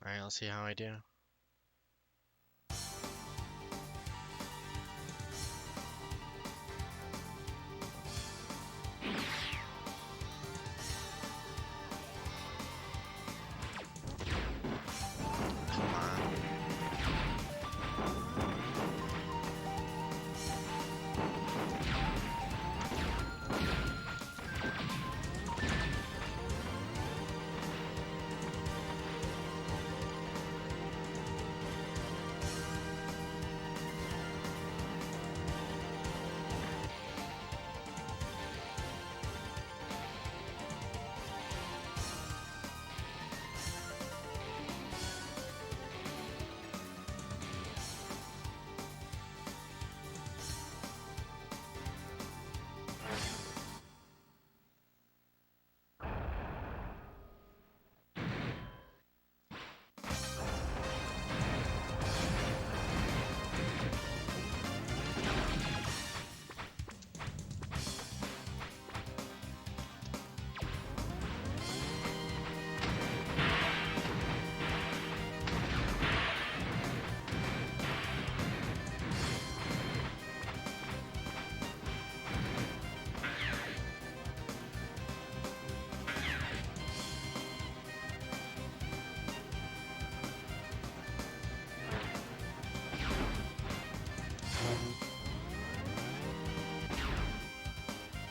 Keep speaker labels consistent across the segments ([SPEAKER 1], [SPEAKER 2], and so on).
[SPEAKER 1] Alright, let's see how I do. Come on.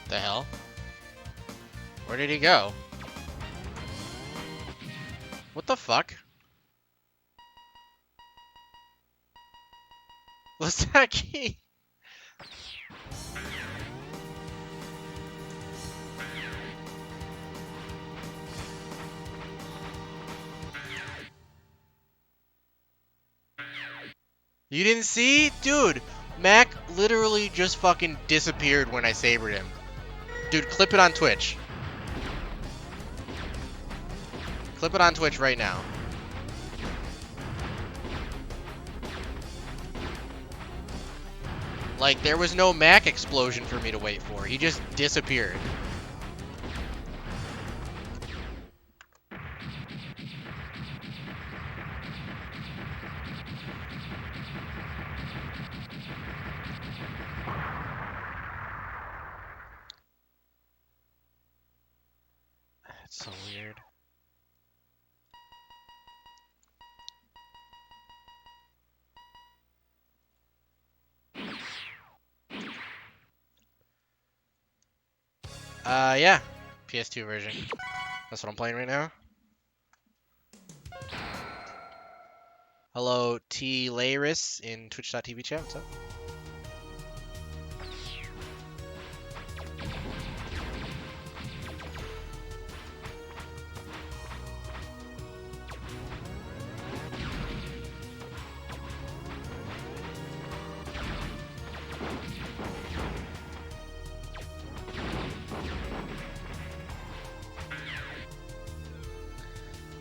[SPEAKER 1] The hell? Where did he go? What the fuck? What's that key? You didn't see? Dude, Mac literally just fucking disappeared when I sabered him. Dude, clip it on Twitch. Clip it on Twitch right now. Like, there was no Mac explosion for me to wait for. He just disappeared. That's so weird. Yeah. PS2 version. That's what I'm playing right now. Hello, T. Laris in twitch.tv chat. What's up?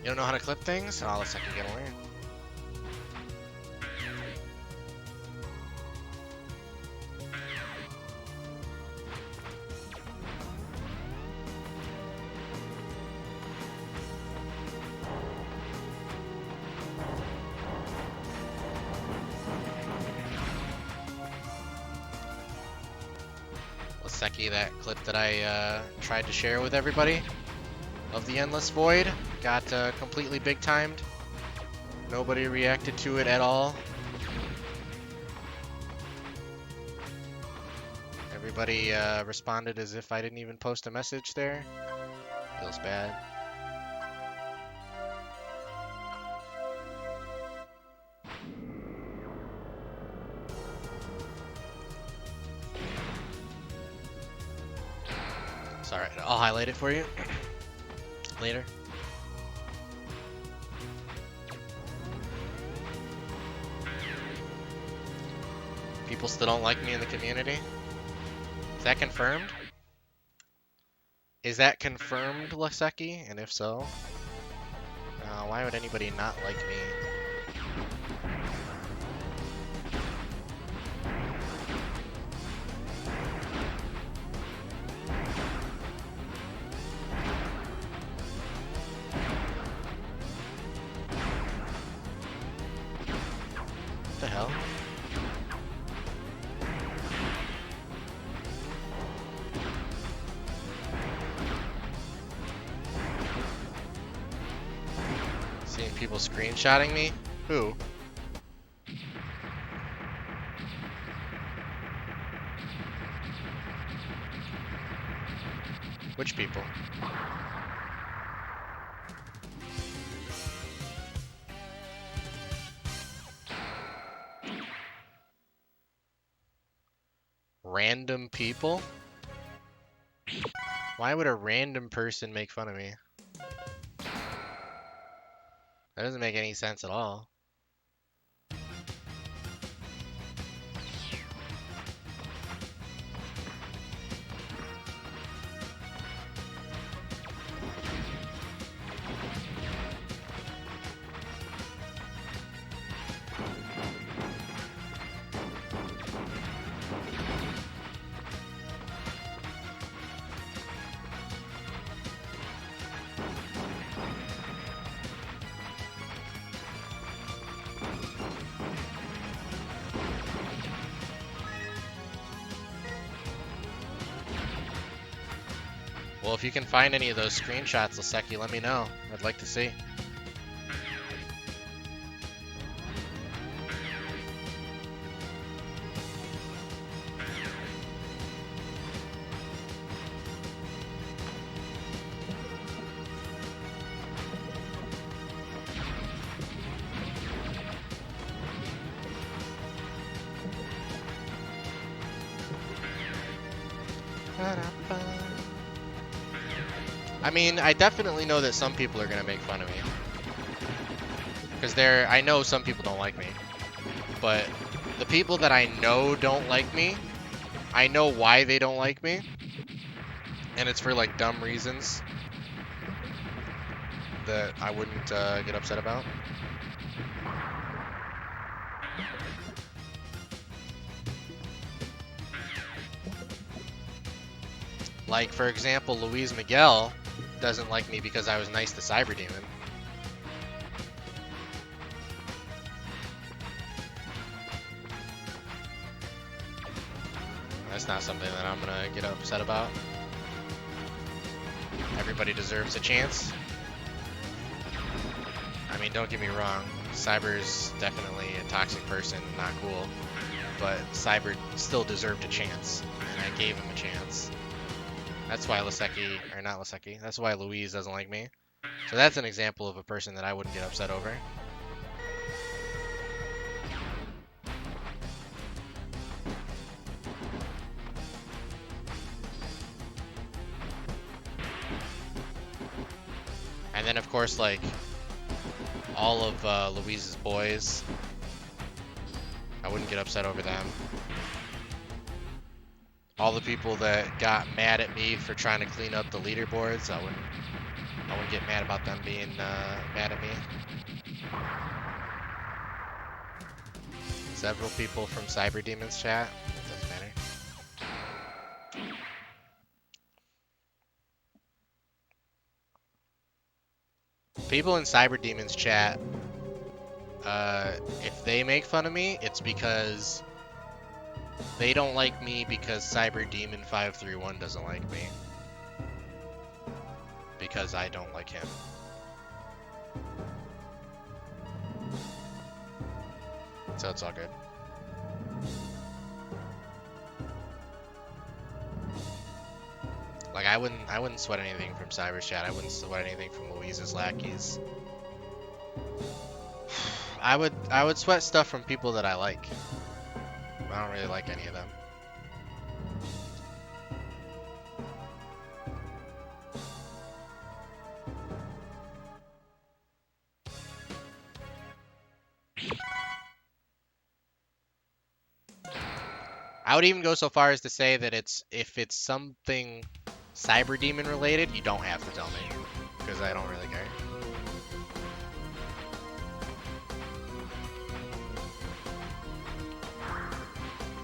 [SPEAKER 1] You don't know how to clip things? Oh, let's second get away. Seki, that clip that I tried to share with everybody of the Endless Void got completely big timed. Nobody reacted to it at all. Everybody responded as if I didn't even post a message there. Feels bad. Sorry, I'll highlight it for you later. People still don't like me in the community. Is that confirmed? Is that confirmed, Laseki? And if so, why would anybody not like me? hell? Seeing people screenshotting me? Who? Which people? Random people? Why would a random person make fun of me? That doesn't make any sense at all. Well, if you can find any of those screenshots, Laseki, let me know. I'd like to see. I mean, I definitely know that some people are gonna make fun of me. Because I know some people don't like me. But the people that I know don't like me, I know why they don't like me. And it's for like dumb reasons that I wouldn't get upset about. Like, for example, Luis Miguel doesn't like me because I was nice to Cyber Demon. That's not something that I'm gonna get upset about. Everybody deserves a chance. I mean, don't get me wrong, Cyber's definitely a toxic person, not cool. But Cyber still deserved a chance, and I gave him a chance. That's why Laseki, or not Laseki, that's why Louise doesn't like me. So that's an example of a person that I wouldn't get upset over. And then of course, like, all of Louise's boys, I wouldn't get upset over them. All the people that got mad at me for trying to clean up the leaderboards, I wouldn't get mad about them being mad at me. Several people from Cyber Demon's chat. It doesn't matter. People in Cyber Demon's chat, if they make fun of me, it's because they don't like me because Cyber Demon 531 doesn't like me. Because I don't like him. So it's all good. Like, I wouldn't sweat anything from Cyber's chat. I wouldn't sweat anything from Louise's lackeys. I would sweat stuff from people that I like. I don't really like any of them. I would even go so far as to say that if it's something Cyber Demon related, you don't have to tell me, because I don't really care.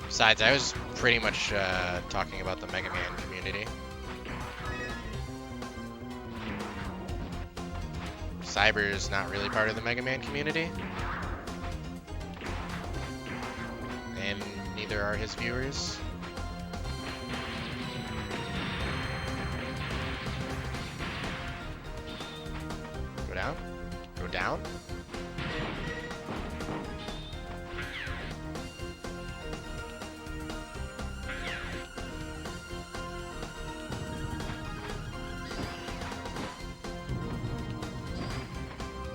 [SPEAKER 1] Besides, I was pretty much talking about the Mega Man community. Cyber is not really part of the Mega Man community. neither are his viewers. Go down. Go down.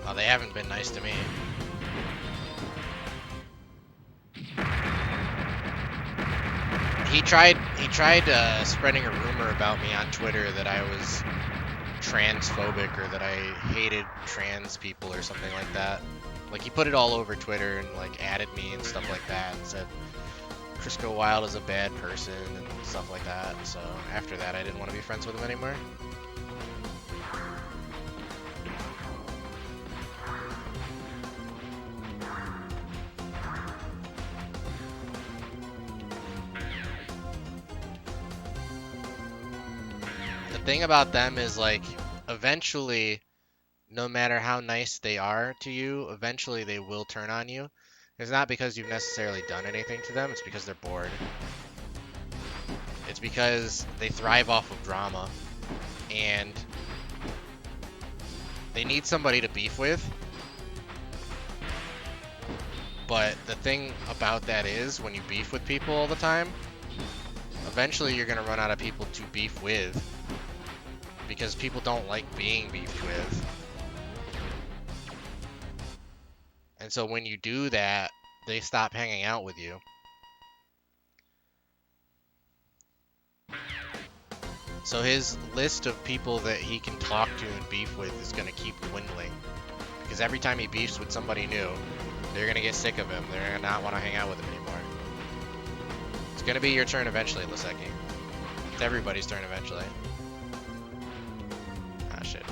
[SPEAKER 1] Oh, they haven't been nice to me. He tried spreading a rumor about me on Twitter that I was transphobic or that I hated trans people or something like that. Like, he put it all over Twitter and like added me and stuff like that and said Crisco Wild is a bad person and stuff like that. So after that, I didn't want to be friends with him anymore. The thing about them is, like, eventually, no matter how nice they are to you, eventually they will turn on you. It's not because you've necessarily done anything to them, it's because they're bored. It's because they thrive off of drama, and they need somebody to beef with. But the thing about that is, when you beef with people all the time, eventually you're gonna run out of people to beef with, because people don't like being beefed with. And so when you do that, they stop hanging out with you. So his list of people that he can talk to and beef with is going to keep dwindling. Because every time he beefs with somebody new, they're going to get sick of him. They're going to not want to hang out with him anymore. It's going to be your turn eventually, Laseki. It's everybody's turn eventually. Ah, shit.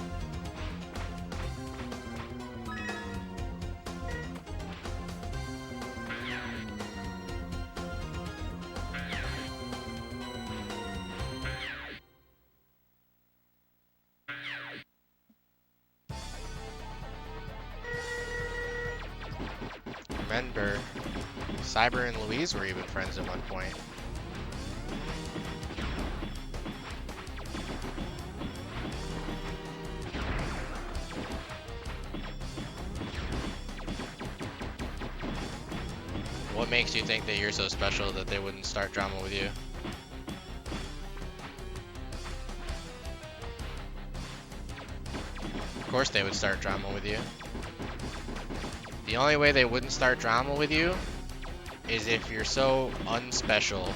[SPEAKER 1] Remember, Cyber and Louise were even friends at one point. What makes you think that you're so special that they wouldn't start drama with you? Of course they would start drama with you. The only way they wouldn't start drama with you is if you're so unspecial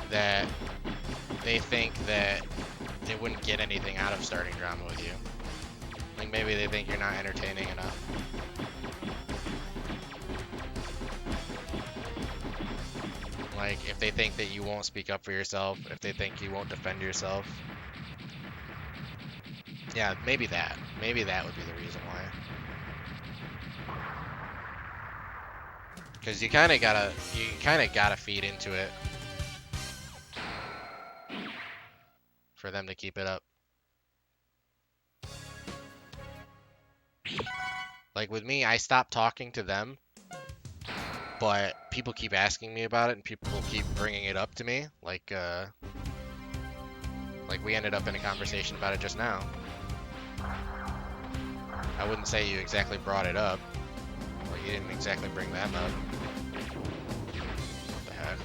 [SPEAKER 1] that they think that they wouldn't get anything out of starting drama with you. Like, maybe they think you're not entertaining enough. Like, if they think that you won't speak up for yourself, if they think you won't defend yourself. Yeah, maybe that. Maybe that would be the reason why. Because you kind of gotta feed into it for them to keep it up. Like with me, I stopped talking to them, but people keep asking me about it, and people keep bringing it up to me. Like we ended up in a conversation about it just now. I wouldn't say you exactly brought it up. Well, you didn't exactly bring them up. What the heck?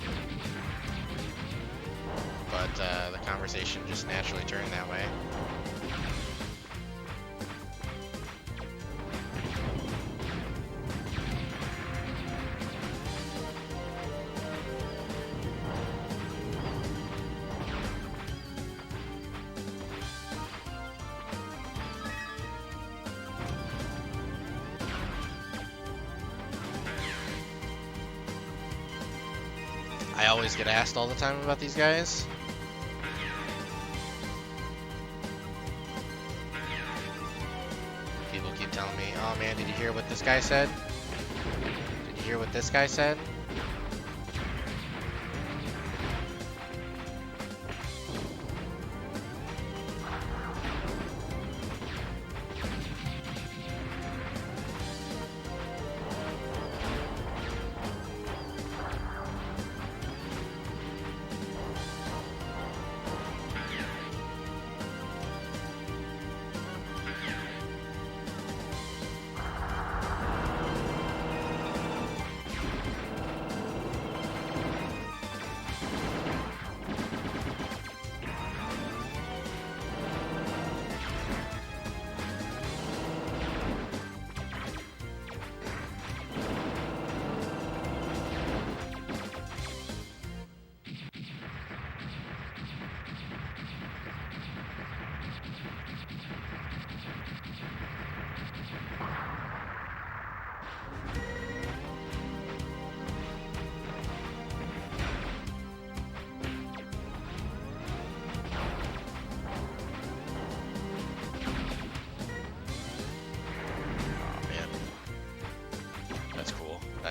[SPEAKER 1] But the conversation just naturally turned that way. I always get asked all the time about these guys. People keep telling me, oh man, did you hear what this guy said? Did you hear what this guy said?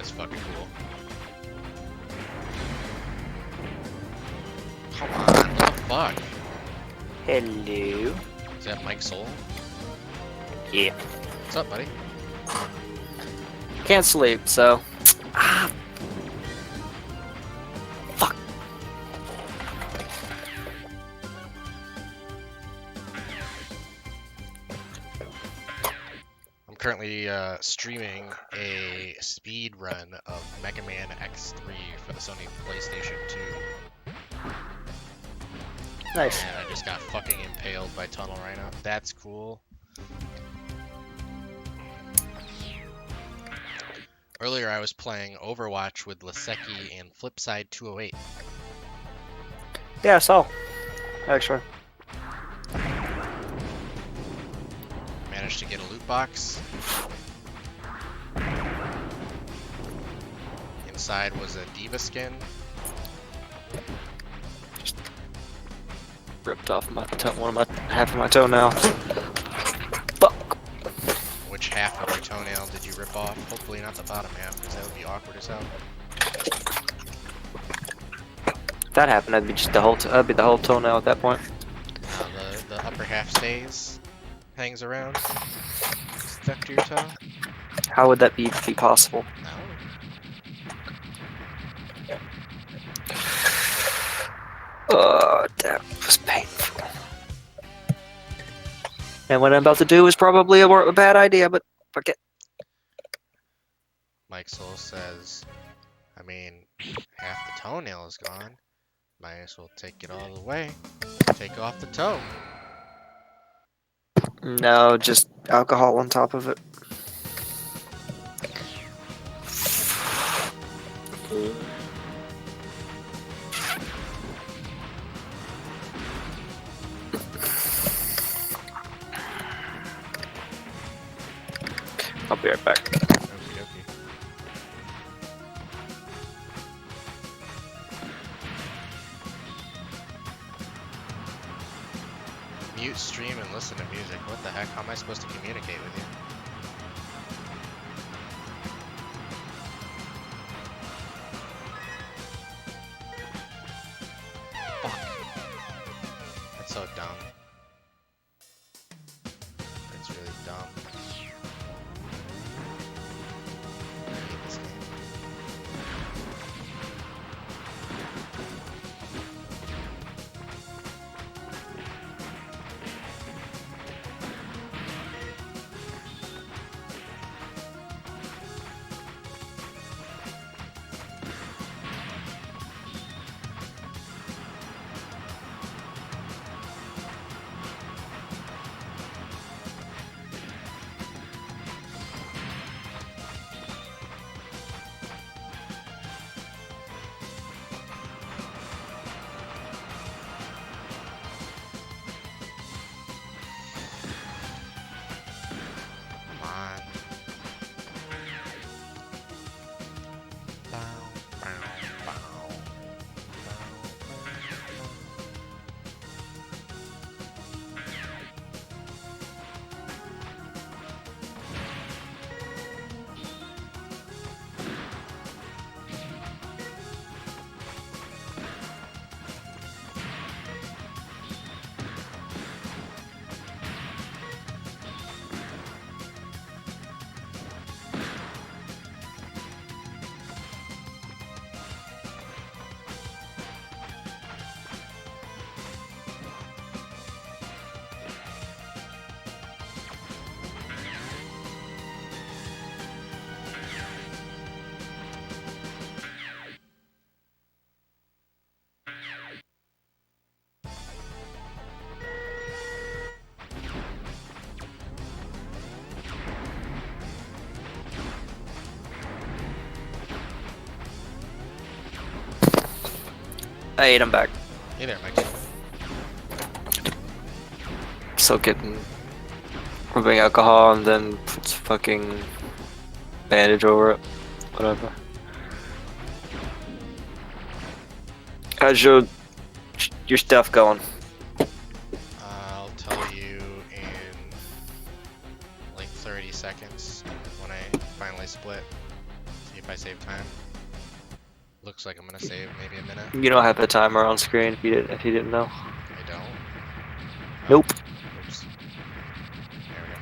[SPEAKER 1] That's fucking cool. Come on, what the fuck?
[SPEAKER 2] Hello.
[SPEAKER 1] Is that Mike Soul?
[SPEAKER 2] Yeah.
[SPEAKER 1] What's up, buddy?
[SPEAKER 2] Can't sleep, so. Ah. Fuck.
[SPEAKER 1] I'm currently streaming a speed run of Mega Man X3 for the Sony PlayStation 2.
[SPEAKER 2] Nice.
[SPEAKER 1] And I just got fucking impaled by Tunnel Rhino. That's cool. Earlier I was playing Overwatch with Laseki and Flipside 208.
[SPEAKER 2] Yeah, I saw. Actually.
[SPEAKER 1] Managed to get a loot box. Inside was a Diva skin.
[SPEAKER 2] Ripped off my half of my toenail. Fuck.
[SPEAKER 1] Which half of your toenail did you rip off? Hopefully not the bottom half, because that would be awkward as hell.
[SPEAKER 2] If that happened, that'd be just that'd be the whole toenail at that point.
[SPEAKER 1] The upper half stays, hangs around, stuck to your toe.
[SPEAKER 2] How would that be possible?
[SPEAKER 1] No.
[SPEAKER 2] Oh, that was painful. And what I'm about to do is probably a bad idea, but fuck it.
[SPEAKER 1] Mike Soul says, I mean, half the toenail is gone. Might as well take it all the way. Take off the toe.
[SPEAKER 2] No, just alcohol on top of it. I'll be right back.
[SPEAKER 1] Okie dokie. Mute, stream, and listen to music. What the heck? How am I supposed to communicate with you? Fuck. That's so dumb. That's really dumb. I hate this game. Come on. Bow, bow, bow, bow, bow.
[SPEAKER 2] Hey, I'm back.
[SPEAKER 1] Hey there, Mike.
[SPEAKER 2] Still getting rubbing alcohol and then puts fucking bandage over it. Whatever. How's your stuff going?
[SPEAKER 1] I'll tell you in like 30 seconds when I finally split. See if I save time. Looks like I'm gonna save maybe a minute.
[SPEAKER 2] You don't have the timer on screen if you didn't know.
[SPEAKER 1] I don't.
[SPEAKER 2] Nope.
[SPEAKER 1] Oops. There we go.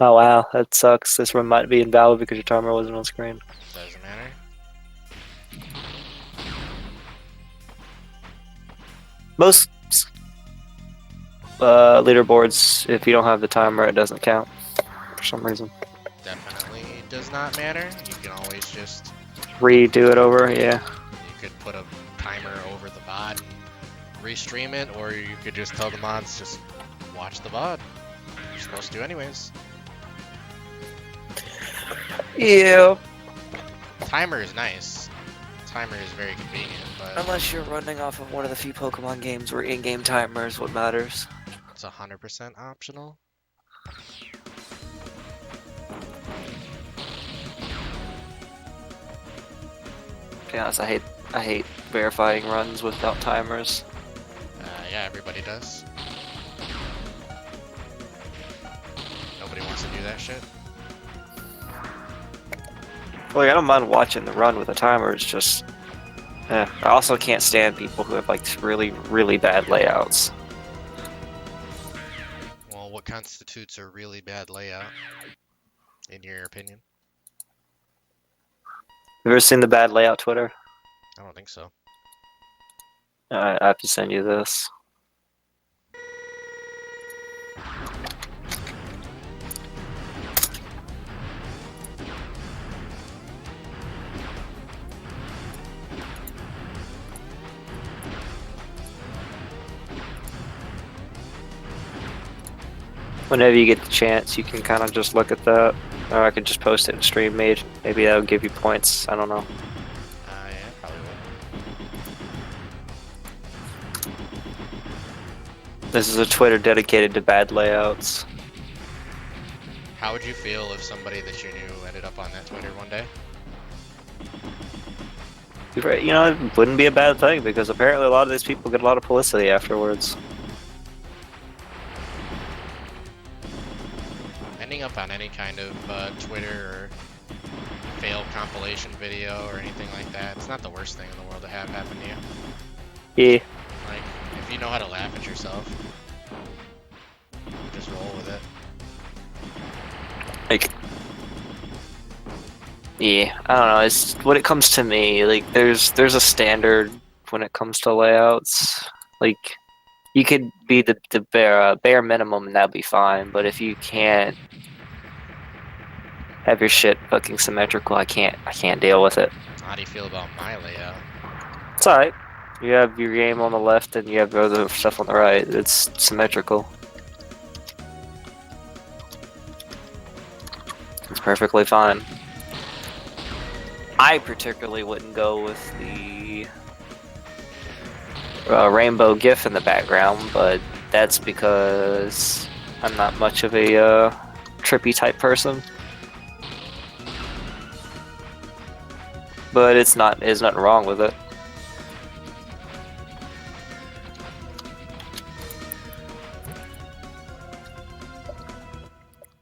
[SPEAKER 2] Oh wow, that sucks. This run might be invalid because your timer wasn't on screen.
[SPEAKER 1] Doesn't matter.
[SPEAKER 2] Most leaderboards, if you don't have the timer, it doesn't count for some reason.
[SPEAKER 1] Definitely does not matter. You can always just
[SPEAKER 2] Redo it over, yeah.
[SPEAKER 1] you could put a timer over the VOD and restream it, or you could just tell the mods just watch the VOD. You're supposed to anyways.
[SPEAKER 2] Yeah.
[SPEAKER 1] Timer is nice. Timer is very convenient, but
[SPEAKER 2] Unless you're running off of one of the few Pokemon games where in-game timer is what matters.
[SPEAKER 1] it's 100% optional.
[SPEAKER 2] To be honest, I hate verifying runs without timers.
[SPEAKER 1] Yeah, everybody does. Nobody wants to do that shit.
[SPEAKER 2] Well, I don't mind watching the run with a timer. It's just, I also can't stand people who have like really, really bad layouts.
[SPEAKER 1] Well, what constitutes a really bad layout, in your opinion?
[SPEAKER 2] You ever seen the bad layout Twitter?
[SPEAKER 1] I don't think so.
[SPEAKER 2] I have to send you this. Whenever you get the chance, you can kind of just look at that. Or I could just post it in stream made. Maybe that'll give you points. I don't know.
[SPEAKER 1] Yeah, probably will.
[SPEAKER 2] This is a Twitter dedicated to bad layouts.
[SPEAKER 1] How would you feel if somebody that you knew ended up on that Twitter one day?
[SPEAKER 2] You know, it wouldn't be a bad thing because apparently a lot of these people get a lot of publicity afterwards.
[SPEAKER 1] Ending up on any kind of Twitter or fail compilation video or anything like that, it's not the worst thing in the world to have happen to you.
[SPEAKER 2] Yeah.
[SPEAKER 1] Like, if you know how to laugh at yourself, just roll with it.
[SPEAKER 2] Like, yeah, I don't know. It's when it comes to me, like there's a standard when it comes to layouts. Like, you could be the bare minimum and that'd be fine. But if you can't have your shit fucking symmetrical, I can't deal with it.
[SPEAKER 1] How do you feel about my layout?
[SPEAKER 2] It's alright. You have your game on the left and you have the other stuff on the right. It's symmetrical. It's perfectly fine. I particularly wouldn't go with the rainbow GIF in the background, but that's because I'm not much of a trippy type person. But there's nothing wrong with it.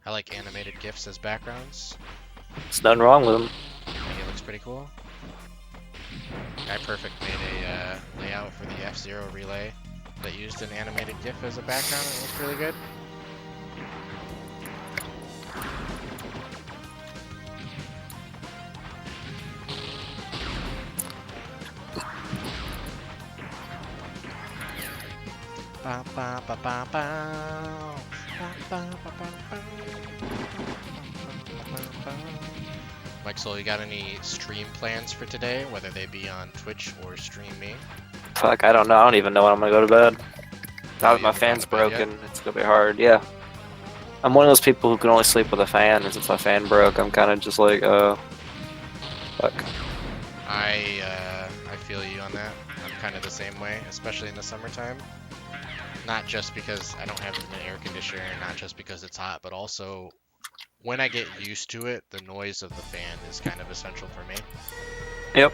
[SPEAKER 1] I like animated GIFs as backgrounds.
[SPEAKER 2] There's nothing wrong with them.
[SPEAKER 1] I think it looks pretty cool. Guy Perfect made a layout for the F-Zero relay that used an animated GIF as a background. It looks really good. Ba, ba, ba, ba, ba. Ba, ba, ba, ba, ba. Mike Soul, you got any stream plans for today, whether they be on Twitch or Stream Me?
[SPEAKER 2] Fuck, I don't know. I don't even know when I'm gonna go to bed. Now that
[SPEAKER 1] you
[SPEAKER 2] my
[SPEAKER 1] haven't
[SPEAKER 2] fan's
[SPEAKER 1] gone to bed yet?
[SPEAKER 2] broken, it's gonna be hard. Yeah. I'm one of those people who can only sleep with a fan, and since my fan broke, I'm kind of just like, fuck.
[SPEAKER 1] I feel you on that. I'm kind of the same way, especially in the summertime. Not just because I don't have an air conditioner, not just because it's hot, but also when I get used to it, the noise of the fan is kind of essential for me.
[SPEAKER 2] Yep.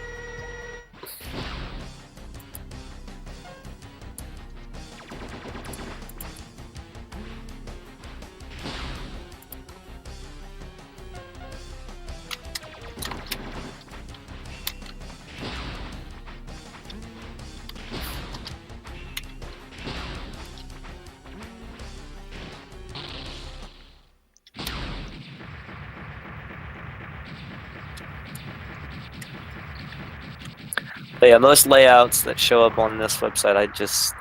[SPEAKER 2] But yeah, most layouts that show up on this website,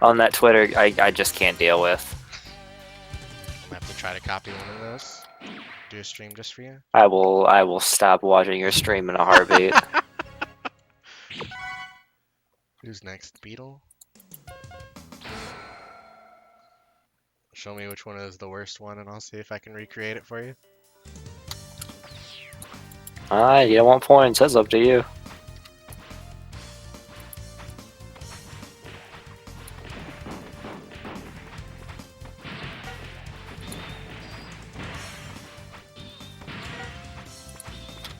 [SPEAKER 2] on that Twitter, I just can't deal with.
[SPEAKER 1] I'm gonna have to try to copy one of those. Do a stream just for you.
[SPEAKER 2] I will stop watching your stream in a heartbeat.
[SPEAKER 1] Who's next? Beetle? Show me which one is the worst one and I'll see if I can recreate it for you.
[SPEAKER 2] You don't want points, that's up to you.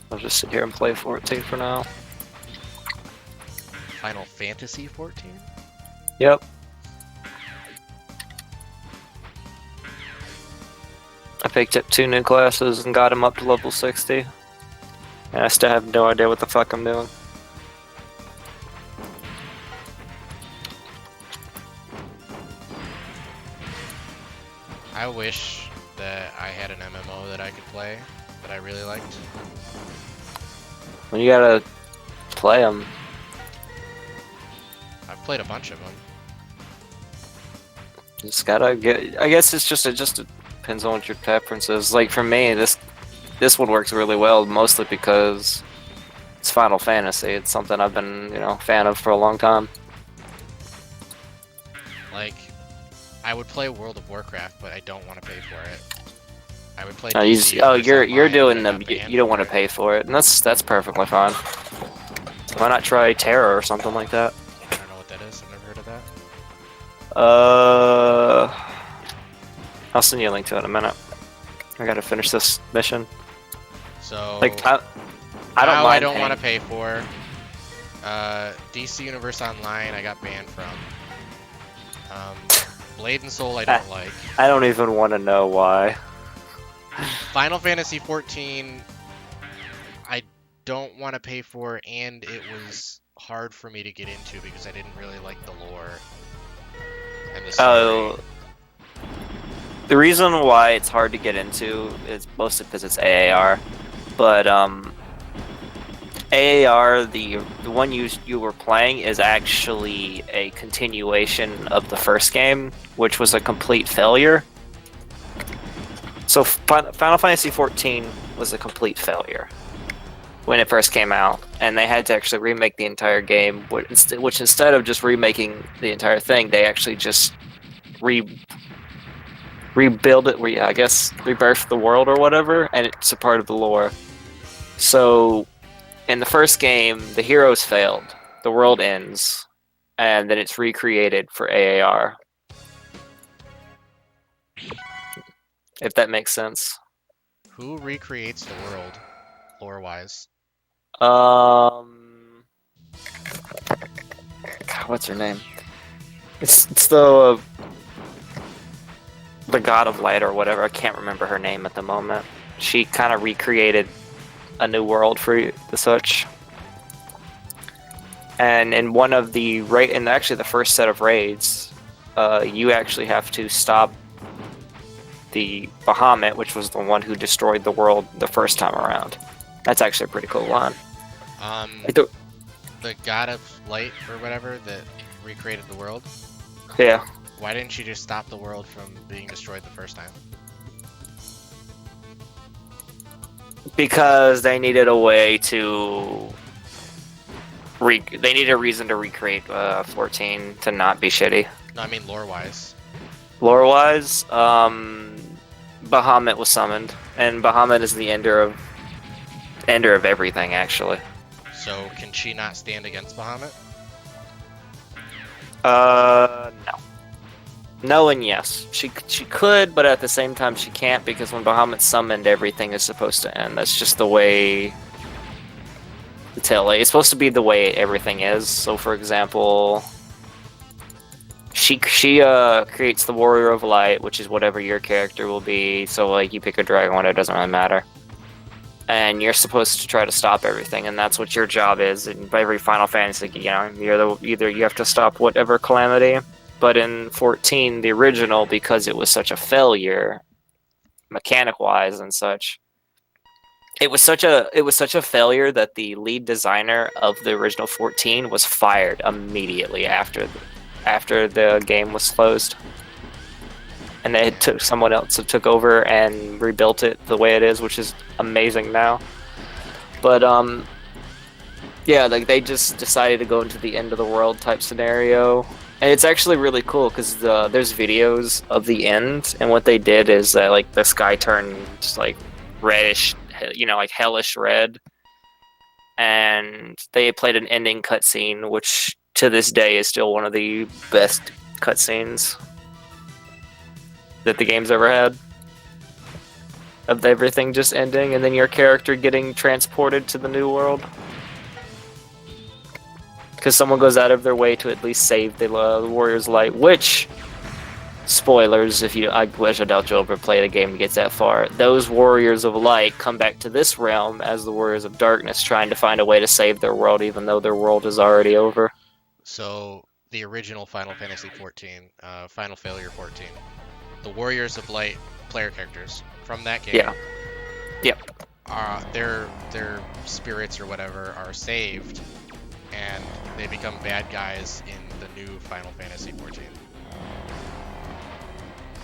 [SPEAKER 2] I'll just sit here and play 14 for now.
[SPEAKER 1] Final Fantasy 14?
[SPEAKER 2] Yep. I picked up 2 new classes and got him up to level 60. And I still have no idea what the fuck I'm doing.
[SPEAKER 1] I wish that I had an MMO that I could play that I really liked.
[SPEAKER 2] Well, you gotta play them.
[SPEAKER 1] I've played a bunch of them.
[SPEAKER 2] Just gotta get. I guess it just depends on what your preference is. Like for me, this one works really well, mostly because it's Final Fantasy. It's something I've been, a fan of for a long time.
[SPEAKER 1] Like, I would play World of Warcraft, but I don't want to pay for it. I would play.
[SPEAKER 2] You're doing them. You don't want to pay for it, and that's perfectly fine. Why not try Terra or something like that?
[SPEAKER 1] I don't know what that is. I've never heard of that.
[SPEAKER 2] I'll send you a link to it in a minute. I gotta finish this mission.
[SPEAKER 1] So
[SPEAKER 2] like I don't mind.
[SPEAKER 1] I don't want to pay for. DC Universe Online, I got banned from. Blade and Soul, I don't like.
[SPEAKER 2] I don't even want to know why.
[SPEAKER 1] Final Fantasy 14, I don't want to pay for, and it was hard for me to get into because I didn't really like the lore and the story.
[SPEAKER 2] The reason why it's hard to get into is mostly because it's AAR, but AAR, the one you were playing, is actually a continuation of the first game, which was a complete failure. So Final Fantasy XIV was a complete failure when it first came out, and they had to actually remake the entire game, which instead of just remaking the entire thing, they actually just rebuild it, rebirth the world or whatever, and it's a part of the lore. So in the first game, the heroes failed, the world ends, and then it's recreated for AAR. If that makes sense.
[SPEAKER 1] Who recreates the world, lore-wise?
[SPEAKER 2] God, what's her name? It's the God of Light or whatever. I can't remember her name at the moment. She kind of recreated a new world for the such. And in one of the the first set of raids, you actually have to stop the Bahamut, which was the one who destroyed the world the first time around. That's actually a pretty cool line.
[SPEAKER 1] The God of Light or whatever that recreated the world?
[SPEAKER 2] Yeah.
[SPEAKER 1] Why didn't you just stop the world from being destroyed the first time?
[SPEAKER 2] Because they needed a way to... they needed a reason to recreate 14 to not be shitty.
[SPEAKER 1] No, I mean lore-wise.
[SPEAKER 2] Lore-wise, Bahamut was summoned, and Bahamut is the ender of everything, actually.
[SPEAKER 1] So, can she not stand against Bahamut?
[SPEAKER 2] No. No and yes. She could, but at the same time she can't, because when Bahamut summoned, everything is supposed to end. That's just the way the tale. It's supposed to be the way everything is. So, for example, she creates the Warrior of Light, which is whatever your character will be. So, like, you pick a dragon one, it doesn't really matter. And you're supposed to try to stop everything, and that's what your job is. And by every Final Fantasy, you know, either you have to stop whatever calamity. But in 14, the original, because it was such a failure, mechanic-wise and such, it was such a failure that the lead designer of the original 14 was fired immediately after the game was closed, and they took someone else that took over and rebuilt it the way it is, which is amazing now. But yeah, like they just decided to go into the end of the world type scenario. And it's actually really cool because there's videos of the end, and what they did is that like the sky turned like reddish, you know, like hellish red, and they played an ending cutscene, which to this day is still one of the best cutscenes that the game's ever had. Of everything just ending, and then your character getting transported to the new world. Because someone goes out of their way to at least save the Warrior's Light, which, spoilers, I doubt you'll ever play the game that gets that far. Those Warriors of Light come back to this realm as the Warriors of Darkness, trying to find a way to save their world, even though their world is already over.
[SPEAKER 1] So the original Final Fantasy 14, Final Failure 14, the Warriors of Light player characters from that game.
[SPEAKER 2] Yeah. Yep.
[SPEAKER 1] Their spirits or whatever are saved, and they become bad guys in the new Final Fantasy 14.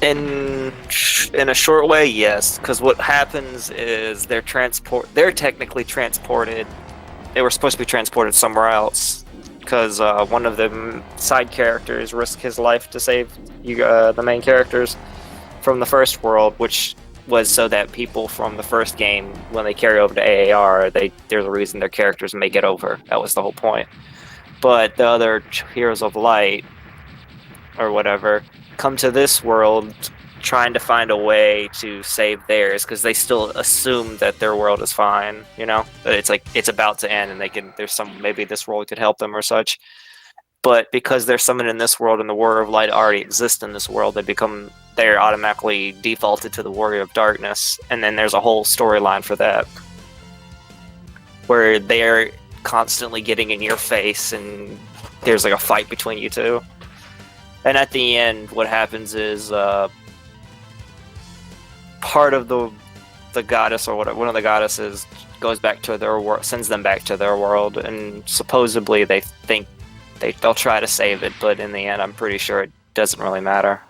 [SPEAKER 2] In a short way, yes, because what happens is they're technically transported. They were supposed to be transported somewhere else, because one of the side characters risked his life to save the main characters from the first world, which was so that people from the first game, when they carry over to AAR, there's a reason their characters make it over. That was the whole point. But the other Heroes of Light, or whatever, come to this world trying to find a way to save theirs, because they still assume that their world is fine, you know? That it's like, it's about to end, and maybe this world could help them or such. But because they're summoned in this world and the Warrior of Light already exists in this world, they're automatically defaulted to the Warrior of Darkness, and then there's a whole storyline for that, where they're constantly getting in your face, and there's like a fight between you two. And at the end, what happens is part of the goddess, or one of the goddesses, goes back to their world, sends them back to their world, and supposedly they think they'll try to save it, but in the end, I'm pretty sure it doesn't really matter.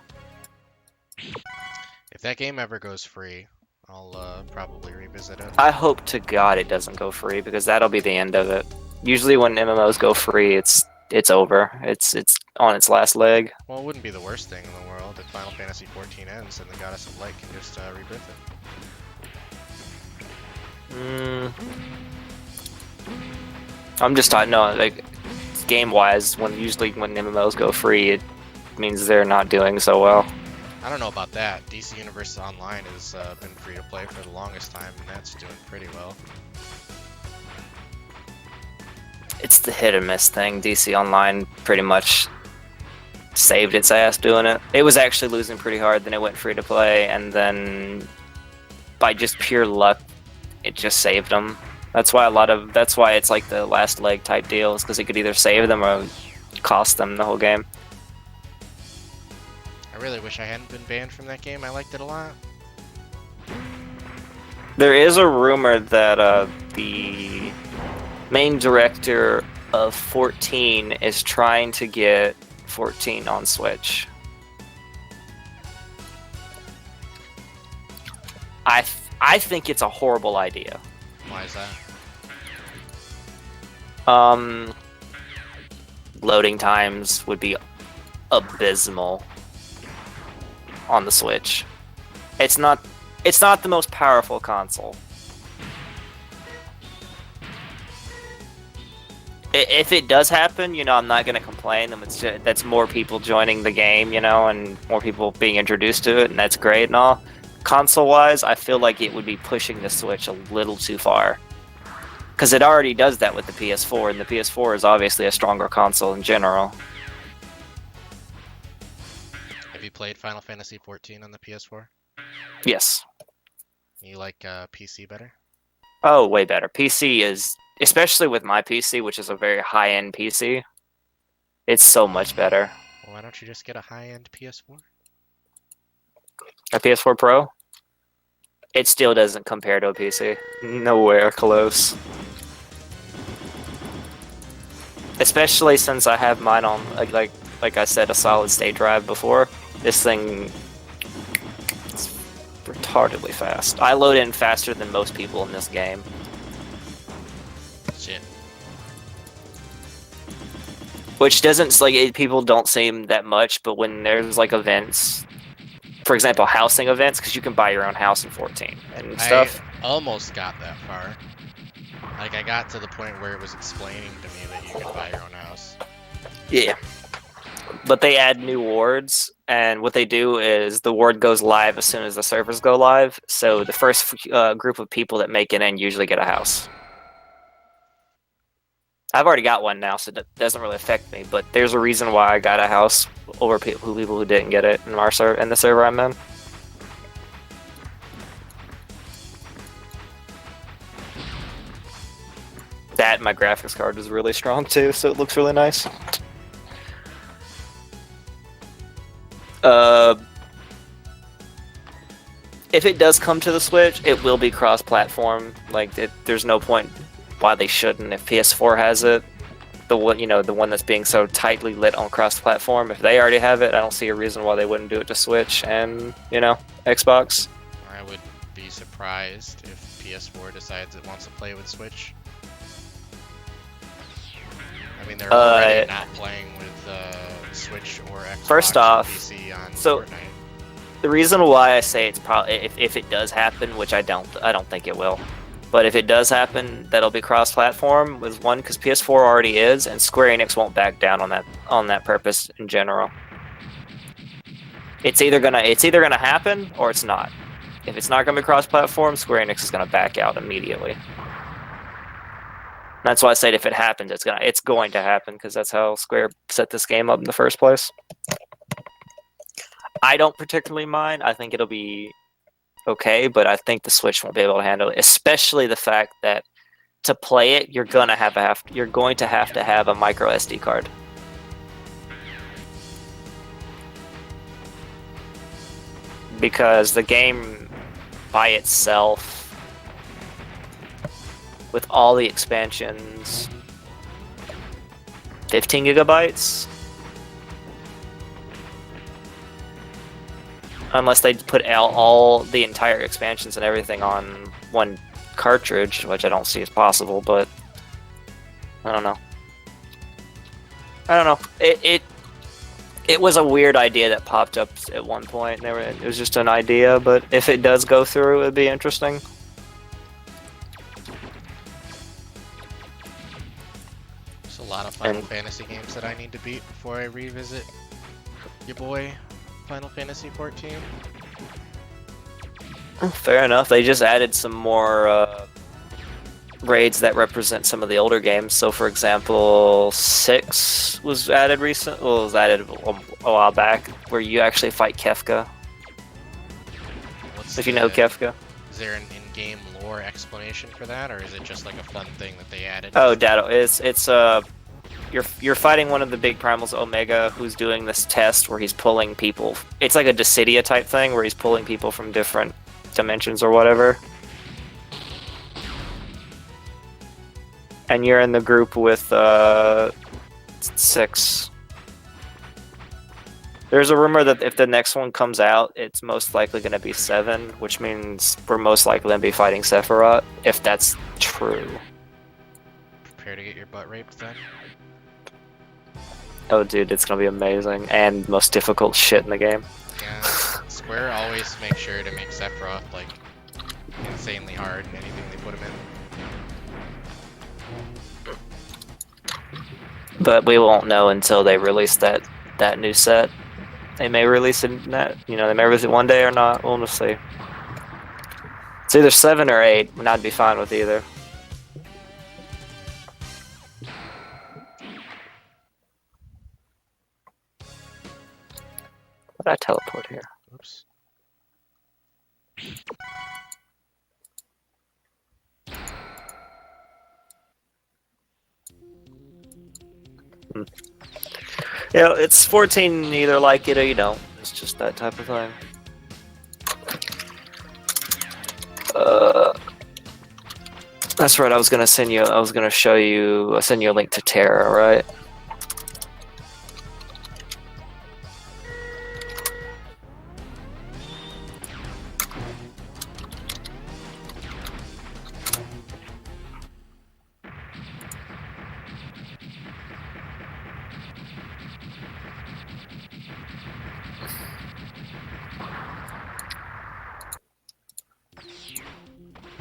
[SPEAKER 1] If that game ever goes free, I'll probably revisit it.
[SPEAKER 2] I hope to God it doesn't go free, because that'll be the end of it. Usually when MMOs go free, it's over. It's on its last leg.
[SPEAKER 1] Well, it wouldn't be the worst thing in the world if Final Fantasy 14 ends and the Goddess of Light can just rebirth it.
[SPEAKER 2] I'm just talking, no, like, game-wise, usually when MMOs go free, it means they're not doing so well.
[SPEAKER 1] I don't know about that. DC Universe Online has been free to play for the longest time, and that's doing pretty well.
[SPEAKER 2] It's the hit and miss thing. DC Online pretty much saved its ass doing it. It was actually losing pretty hard, then it went free to play, and then by just pure luck, it just saved them. That's why it's like the last leg type deal, is because it could either save them or cost them the whole game.
[SPEAKER 1] I really wish I hadn't been banned from that game. I liked it a lot.
[SPEAKER 2] There is a rumor that the main director of 14 is trying to get 14 on Switch. I think it's a horrible idea.
[SPEAKER 1] Why is that?
[SPEAKER 2] Loading times would be abysmal on the Switch. It's not the most powerful console. If it does happen, you know, I'm not gonna complain. That's more people joining the game, you know, and more people being introduced to it, and that's great and all. Console-wise, I feel like it would be pushing the Switch a little too far. Because it already does that with the PS4, and the PS4 is obviously a stronger console in general.
[SPEAKER 1] Have you played Final Fantasy 14 on the PS4?
[SPEAKER 2] Yes.
[SPEAKER 1] You like PC better?
[SPEAKER 2] Oh, way better. PC is, especially with my PC, which is a very high-end PC, it's so much better.
[SPEAKER 1] Well, why don't you just get a high-end PS4?
[SPEAKER 2] A PS4 Pro? It still doesn't compare to a PC. Nowhere close. Especially since I have mine on, like I said, a solid state drive before. This thing is retardedly fast. I load in faster than most people in this game.
[SPEAKER 1] Shit.
[SPEAKER 2] Which doesn't, like, people don't seem that much, but when there's, like, events, for example, housing events, because you can buy your own house in 14 and stuff.
[SPEAKER 1] I almost got that far. Like, I got to the point where it was explaining to me that you could buy your own house.
[SPEAKER 2] Yeah. But they add new wards, and what they do is the ward goes live as soon as the servers go live, so the first group of people that make it in usually get a house. I've already got one now, so that doesn't really affect me, but there's a reason why I got a house over people who didn't get it in the server I'm in. That, my graphics card is really strong too, so it looks really nice. If it does come to the Switch, it will be cross-platform. Like, there's no point why they shouldn't. If PS4 has it, the one that's being so tightly lit on cross-platform, if they already have it, I don't see a reason why they wouldn't do it to Switch and, Xbox.
[SPEAKER 1] I would be surprised if PS4 decides it wants to play with Switch. I mean, they're already not playing with Switch or Xbox
[SPEAKER 2] First off,
[SPEAKER 1] or PC on
[SPEAKER 2] so
[SPEAKER 1] Fortnite.
[SPEAKER 2] the reason why I say it's probably, if it does happen, which I don't think it will, but if it does happen, that'll be cross-platform. Was one, because PS4 already is, and Square Enix won't back down on that purpose in general. It's either gonna happen or it's not. If it's not gonna be cross-platform, Square Enix is gonna back out immediately. That's why I said if it happens, it's going to happen, because that's how Square set this game up in the first place. I don't particularly mind. I think it'll be okay, but I think the Switch won't be able to handle it, especially the fact that to play it, you're going to have to have a micro SD card. Because the game by itself, with all the expansions, 15 gigabytes? Unless they put all the entire expansions and everything on one cartridge, which I don't see as possible, but I don't know. It was a weird idea that popped up at one point. It was just an idea, but if it does go through, it would be interesting.
[SPEAKER 1] There's a lot of Final Fantasy games that I need to beat before I revisit your boy Final Fantasy 14.
[SPEAKER 2] Fair enough. They just added some more raids that represent some of the older games. So, for example, 6 was added a while back, where you actually fight Kefka. If you know Kefka.
[SPEAKER 1] Is there an in-game lore explanation for that, or is it just like a fun thing that they added?
[SPEAKER 2] Oh, Dado, it's you're fighting one of the big primals, Omega, who's doing this test where he's pulling people. It's like a Dissidia type thing where he's pulling people from different dimensions or whatever. And you're in the group with 6. There's a rumor that if the next one comes out, it's most likely going to be 7, which means we're most likely going to be fighting Sephiroth, if that's true.
[SPEAKER 1] Prepare to get your butt raped then?
[SPEAKER 2] Oh dude, it's going to be amazing, and most difficult shit in the game.
[SPEAKER 1] Yeah, Square always makes sure to make Sephiroth, like, insanely hard in anything they put him in.
[SPEAKER 2] but we won't know until they release that new set. They may release it they may release it one day or not. We'll just see. It's either 7 or 8, and I'd be fine with either. How did I teleport here?
[SPEAKER 1] Oops.
[SPEAKER 2] Yeah, it's 14. You either like it or you don't. It's just that type of thing. That's right. I was gonna send you. I was gonna show you. Send you a link to Terra, right?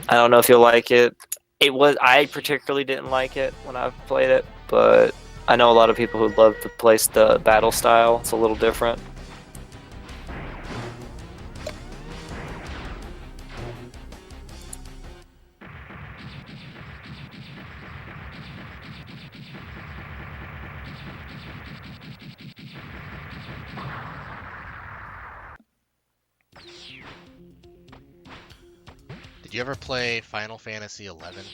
[SPEAKER 2] I don't know if you'll like it. I particularly didn't like it when I played it, but I know a lot of people who love to play the battle style. It's a little different.
[SPEAKER 1] Did you ever play Final Fantasy 11?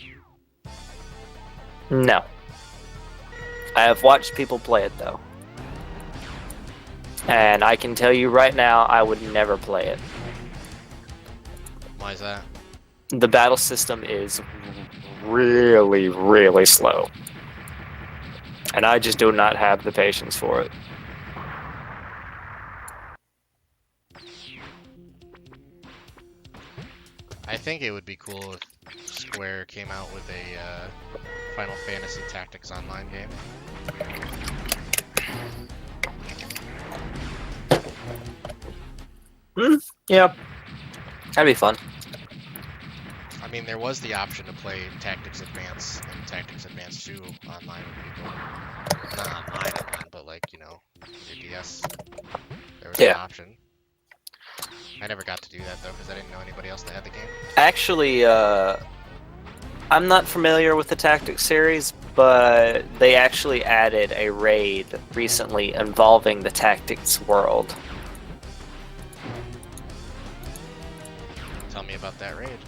[SPEAKER 2] No. I have watched people play it though. And I can tell you right now, I would never play it.
[SPEAKER 1] Why is that?
[SPEAKER 2] The battle system is really, really slow. And I just do not have the patience for it.
[SPEAKER 1] I think it would be cool if Square came out with a Final Fantasy Tactics Online game.
[SPEAKER 2] Yeah. That'd be fun.
[SPEAKER 1] I mean, there was the option to play Tactics Advance and Tactics Advance 2 online with people. Not online, but like, you know, your DS. There was an option. I never got to do that though, because I didn't know anybody else that had the game.
[SPEAKER 2] Actually, I'm not familiar with the Tactics series, but they actually added a raid recently involving the Tactics world.
[SPEAKER 1] Tell me about that raid.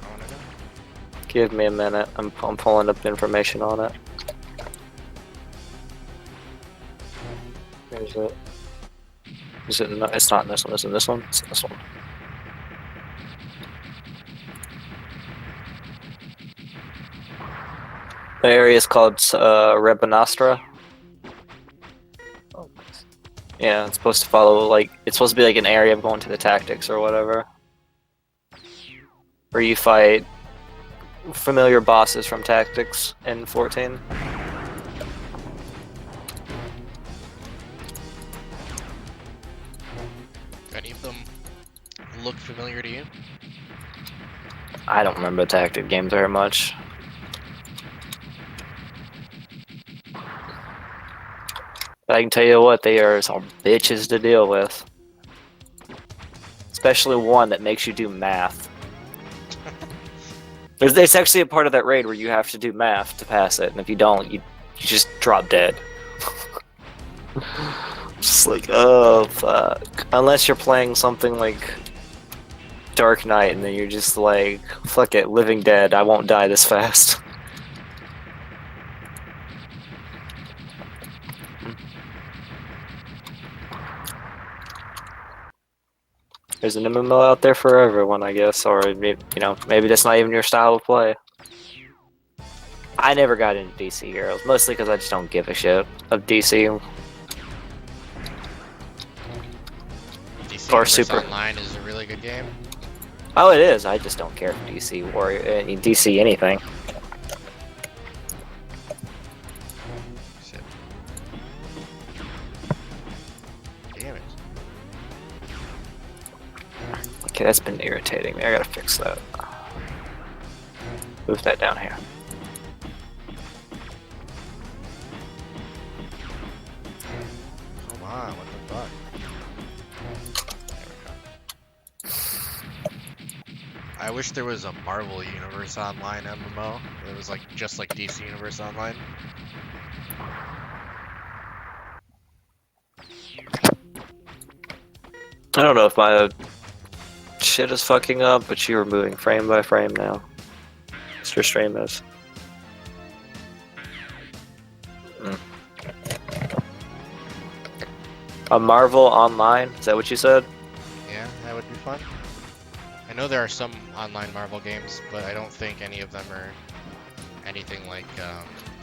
[SPEAKER 1] I want to know.
[SPEAKER 2] Give me a minute. I'm pulling up information on it. Where's it? Is it? No, it's not in this one. Is it this one? It's this one. The area is called Rebanastra. Yeah, it's supposed to follow, like, it's supposed to be like an area of going to the Tactics or whatever. Where you fight familiar bosses from Tactics in 14.
[SPEAKER 1] Do any of them look familiar to you?
[SPEAKER 2] I don't remember Tactic games very much. But I can tell you what, they are some bitches to deal with. Especially one that makes you do math. There's actually a part of that raid where you have to do math to pass it, and if you don't, you just drop dead. Just like, oh fuck. Unless you're playing something like Dark Knight, and then you're just like, fuck it, Living Dead, I won't die this fast. There's an MMO out there for everyone, I guess, or maybe, you know, maybe that's not even your style of play. I never got into DC Heroes, mostly because I just don't give a shit of DC.
[SPEAKER 1] DC
[SPEAKER 2] Or
[SPEAKER 1] Universe
[SPEAKER 2] Super.
[SPEAKER 1] Online is a really good game.
[SPEAKER 2] Oh, it is. I just don't care for DC Warrior, DC anything.
[SPEAKER 1] Shit. Damn it.
[SPEAKER 2] Okay, that's been irritating me. I gotta fix that. Move that down here.
[SPEAKER 1] I wish there was a Marvel Universe Online MMO. It was like just like DC Universe Online.
[SPEAKER 2] I don't know if my shit is fucking up, but you are moving frame by frame now. Mr. Stream is. A Marvel Online? Is that what you said?
[SPEAKER 1] Yeah, that would be fun. I know there are some online Marvel games, but I don't think any of them are anything like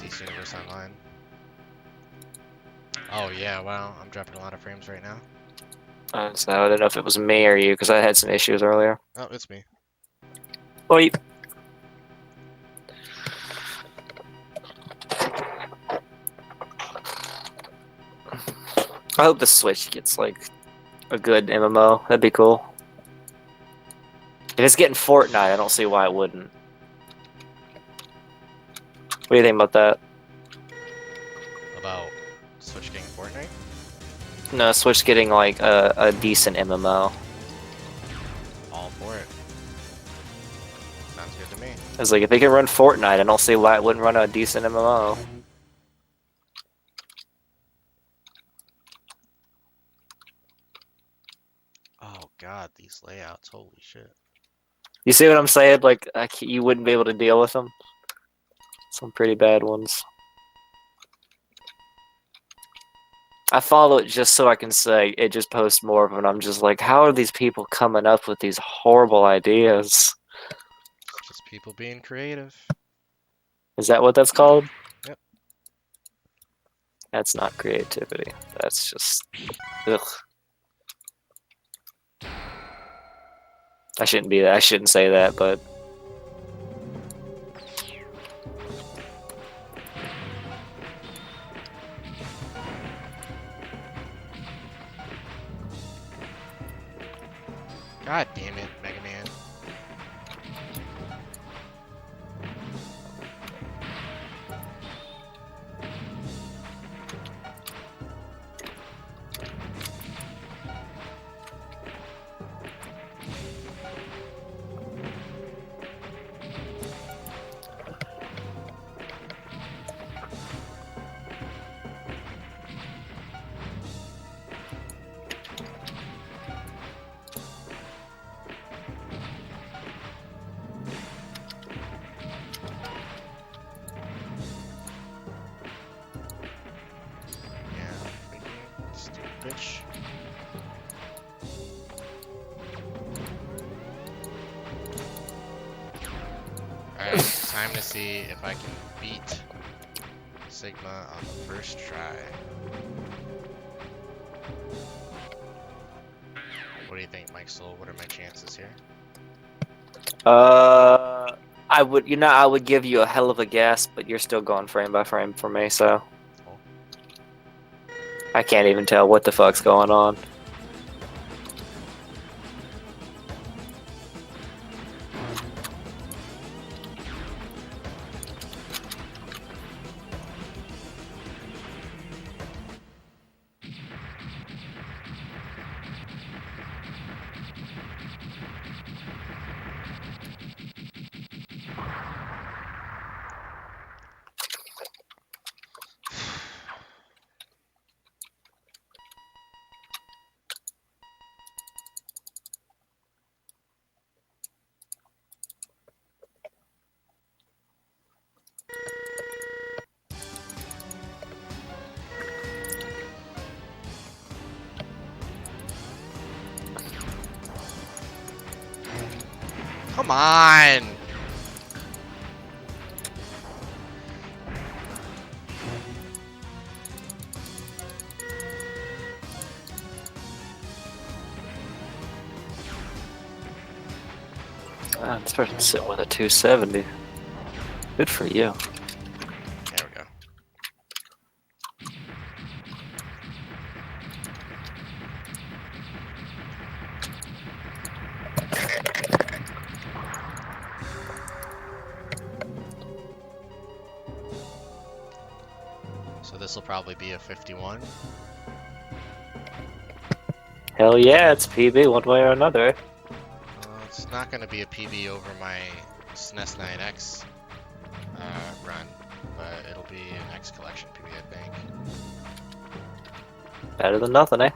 [SPEAKER 1] DC Universe Online. Oh yeah, wow, I'm dropping a lot of frames right now.
[SPEAKER 2] So I don't know if it was me or you, because I had some issues earlier.
[SPEAKER 1] Oh, it's me.
[SPEAKER 2] Oi. I hope the Switch gets like a good MMO. That'd be cool. If it's getting Fortnite, I don't see why it wouldn't. What do you think about that?
[SPEAKER 1] About Switch getting Fortnite?
[SPEAKER 2] No, Switch getting like a decent MMO.
[SPEAKER 1] All for it. Sounds good to me.
[SPEAKER 2] It's like if they can run Fortnite, I don't see why it wouldn't run a decent MMO.
[SPEAKER 1] Oh god, these layouts, holy shit.
[SPEAKER 2] You see what I'm saying? Like you wouldn't be able to deal with them. Some pretty bad ones. I follow it just so I can say it just posts more of them. I'm just like, how are these people coming up with these horrible ideas?
[SPEAKER 1] It's just people being creative.
[SPEAKER 2] Is that what that's called?
[SPEAKER 1] Yep.
[SPEAKER 2] That's not creativity. That's just ugh. I shouldn't be that. I shouldn't say that, but
[SPEAKER 1] God damn it, Mega Man. Bitch. Alright, time to see if I can beat Sigma on the first try. What do you think, Mike Soul? What are my chances here?
[SPEAKER 2] I would give you a hell of a guess, but you're still going frame by frame for me, so
[SPEAKER 1] Oh.
[SPEAKER 2] I can't even tell what the fuck's going on.
[SPEAKER 1] Come on!
[SPEAKER 2] I'm supposed to sit with a 270. Good for you.
[SPEAKER 1] There we go. So this will probably be a 51.
[SPEAKER 2] Hell yeah, it's PB one way or another.
[SPEAKER 1] Let's not going to be a PB over my SNES 9X run, but it'll be an X collection PB, I think.
[SPEAKER 2] Better than nothing, eh?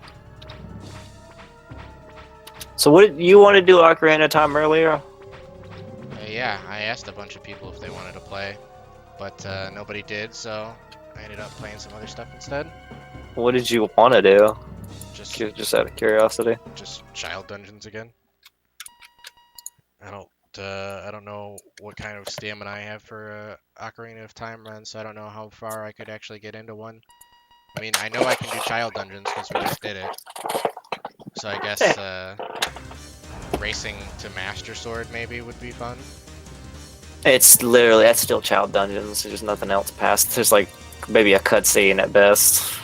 [SPEAKER 2] So what did you want to do Ocarina of Time earlier?
[SPEAKER 1] Yeah, I asked a bunch of people if they wanted to play, but nobody did, so I ended up playing some other stuff instead.
[SPEAKER 2] What did you want to do?
[SPEAKER 1] Just
[SPEAKER 2] out of curiosity.
[SPEAKER 1] Just child dungeons again. I don't know what kind of stamina I have for Ocarina of Time run, so I don't know how far I could actually get into one. I mean, I know I can do child dungeons because we just did it. So I guess racing to Master Sword maybe would be fun.
[SPEAKER 2] It's literally, that's still child dungeons. There's nothing else past. There's like maybe a cutscene at best.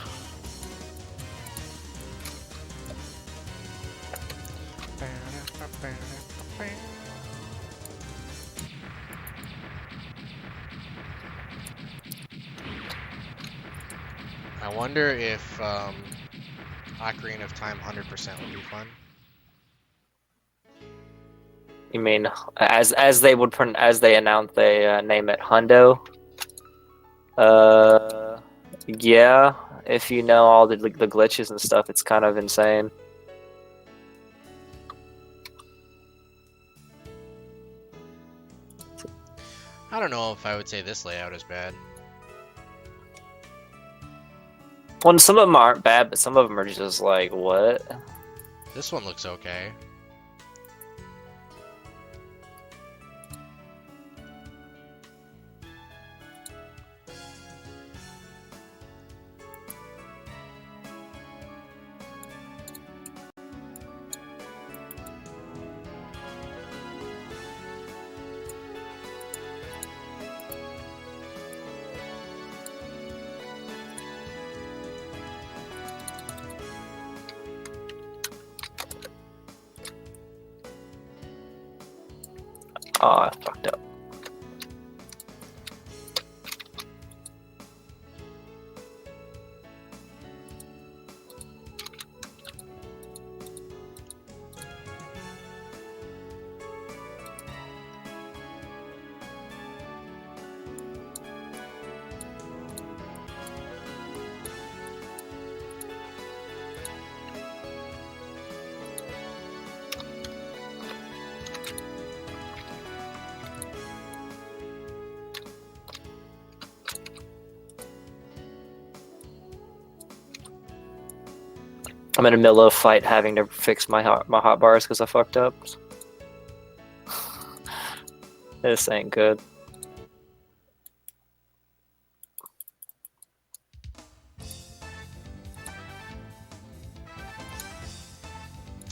[SPEAKER 1] I wonder if Ocarina of Time 100% would be fun.
[SPEAKER 2] You mean as they would as they announce they name it Hundo? Yeah. If you know all the glitches and stuff, it's kind of insane.
[SPEAKER 1] I don't know if I would say this layout is bad.
[SPEAKER 2] Well, some of them aren't bad, but some of them are just like, what?
[SPEAKER 1] This one looks okay.
[SPEAKER 2] Oh, I fucked up. I'm in the middle of a fight having to fix my hot bars because I fucked up. This ain't good.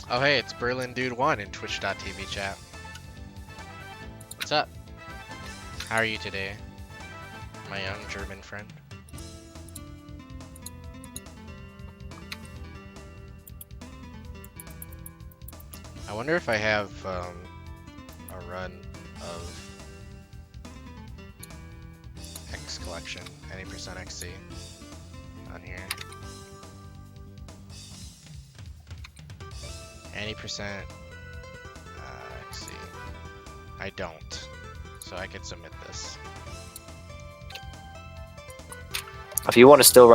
[SPEAKER 1] Oh hey, it's Berlin Dude 1 in Twitch.tv chat. What's up? How are you today, my young German friend? I wonder if I have a run of X collection, any percent XC on here. Any percent XC. I don't, so I could submit this.
[SPEAKER 2] If you want to still run